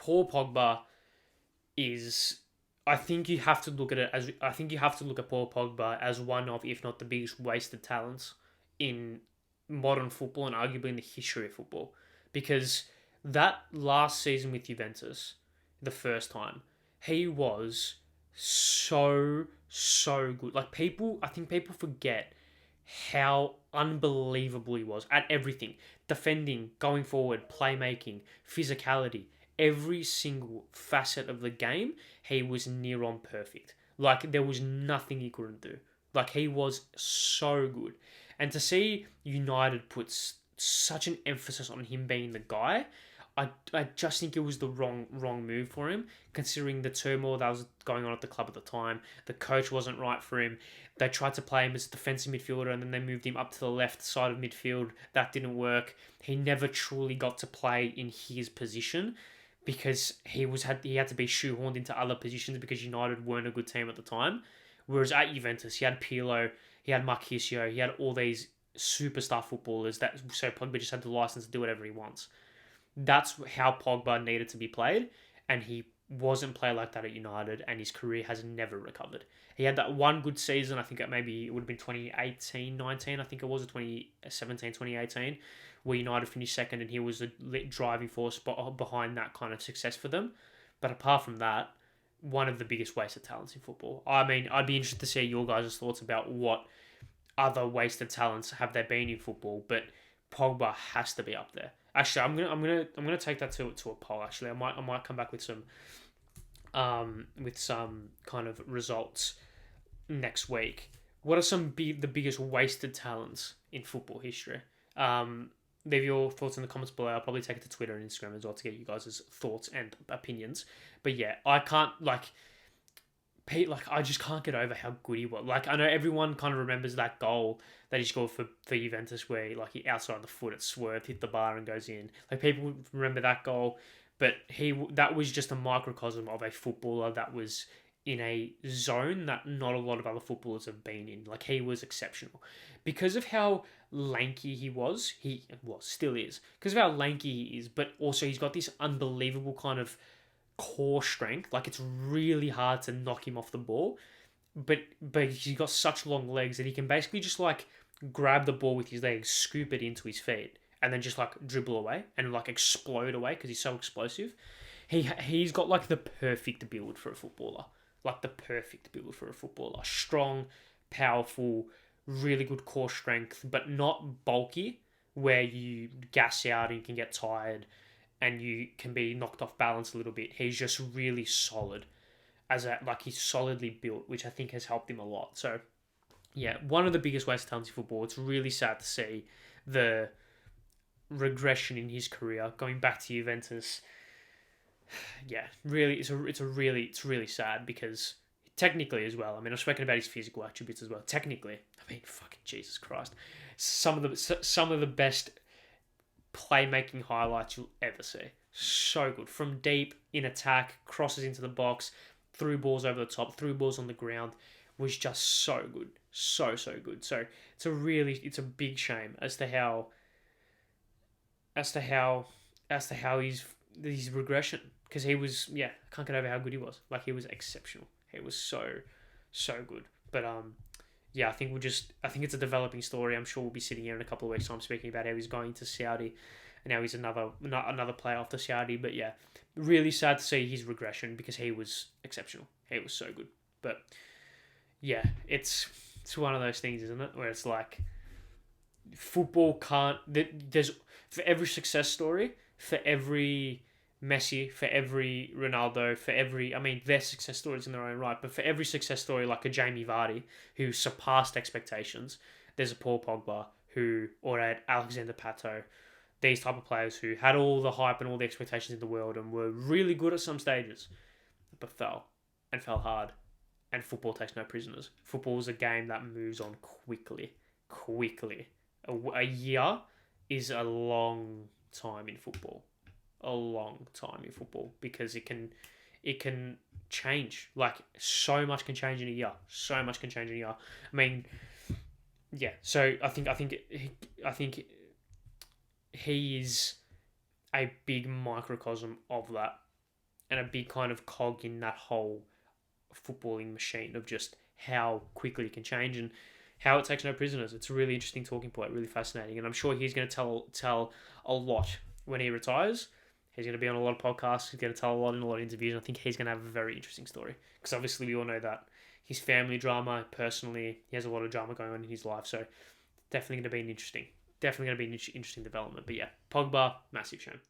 Paul Pogba is. I think you have to look at it as. I think you have to look at Paul Pogba as one of, if not the biggest wasted talents in modern football and arguably in the history of football, because that last season with Juventus, the first time, he was so good. Like I think people forget how unbelievable he was at everything: defending, going forward, playmaking, physicality, every single facet of the game. He was near on perfect. Like there was nothing he couldn't do. Like he was so good, and to see United put such an emphasis on him being the guy, I just think it was the wrong move for him, considering the turmoil that was going on at the club at the time. The coach wasn't right for him. They tried to play him as a defensive midfielder, and then they moved him up to the left side of midfield. That didn't work. He never truly got to play in his position because he had to be shoehorned into other positions because United weren't a good team at the time. Whereas at Juventus, he had Pirlo, he had Marchisio, he had all these superstar footballers so Pogba just had the license to do whatever he wants. That's how Pogba needed to be played, and he wasn't played like that at United, and his career has never recovered. He had that one good season, I think maybe it would have been 2018-19, I think it was, or 2017-2018, where United finished second, and he was the driving force behind that kind of success for them. But apart from that, one of the biggest wasted talents in football. I mean, I'd be interested to see your guys' thoughts about what other wasted talents have there been in football, but Pogba has to be up there. Actually, I'm gonna take that to a poll. Actually, I might come back with some kind of results next week. What are the biggest wasted talents in football history? Leave your thoughts in the comments below. I'll probably take it to Twitter and Instagram as well to get you guys' thoughts and opinions. But yeah, I can't Pete, I just can't get over how good he was. Like, I know everyone kind of remembers that goal that he scored for Juventus where, he outside the foot, it swerved, hit the bar and goes in. Like, people remember that goal, but that was just a microcosm of a footballer that was in a zone that not a lot of other footballers have been in. Like, he was exceptional. Because of how lanky he still is. Because of how lanky he is, but also he's got this unbelievable kind of core strength. Like, it's really hard to knock him off the ball, but he's got such long legs that he can basically just grab the ball with his legs, scoop it into his feet, and then just dribble away and explode away because he's so explosive. He's got the perfect build for a footballer. Strong, powerful, really good core strength, but not bulky where you gas out and you can get tired and you can be knocked off balance a little bit. He's just really solid. He's solidly built, which I think has helped him a lot. So, yeah, one of the biggest wasted talents in football. It's really sad to see the regression in his career, going back to Juventus. Yeah, really, it's really sad because technically as well. I mean, I've spoken about his physical attributes as well. Technically, I mean, fucking Jesus Christ, some of the best playmaking highlights you'll ever see. So good. From deep, in attack, crosses into the box, through balls over the top, through balls on the ground, was just so good. So good. So it's a big shame as to how his regression. Because he was, I can't get over how good he was. He was exceptional. He was so good. But I think it's a developing story. I'm sure we'll be sitting here in a couple of weeks' time speaking about how he's going to Saudi, and now he's another player after Saudi. But yeah, really sad to see his regression because he was exceptional. He was so good. But yeah, it's one of those things, isn't it? Where it's football can't. There's for every success story, for every Messi, for every Ronaldo, their success stories in their own right, but for every success story like a Jamie Vardy who surpassed expectations, there's a Paul Pogba or an Alexander Pato, these type of players who had all the hype and all the expectations in the world and were really good at some stages, but fell hard. And football takes no prisoners. Football is a game that moves on quickly. A year is a long time in football. Because it can change. So much can change in a year. I mean, yeah. So I think he is a big microcosm of that. and a big kind of cog in that whole footballing machine of just how quickly it can change and how it takes no prisoners. It's a really interesting talking point, really fascinating, and I'm sure he's going to tell a lot when he retires. He's going to be on a lot of podcasts. He's going to tell a lot in a lot of interviews. And I think he's going to have a very interesting story because obviously we all know that his family drama, personally, he has a lot of drama going on in his life. So definitely going to be an interesting development. But yeah, Pogba, massive shame.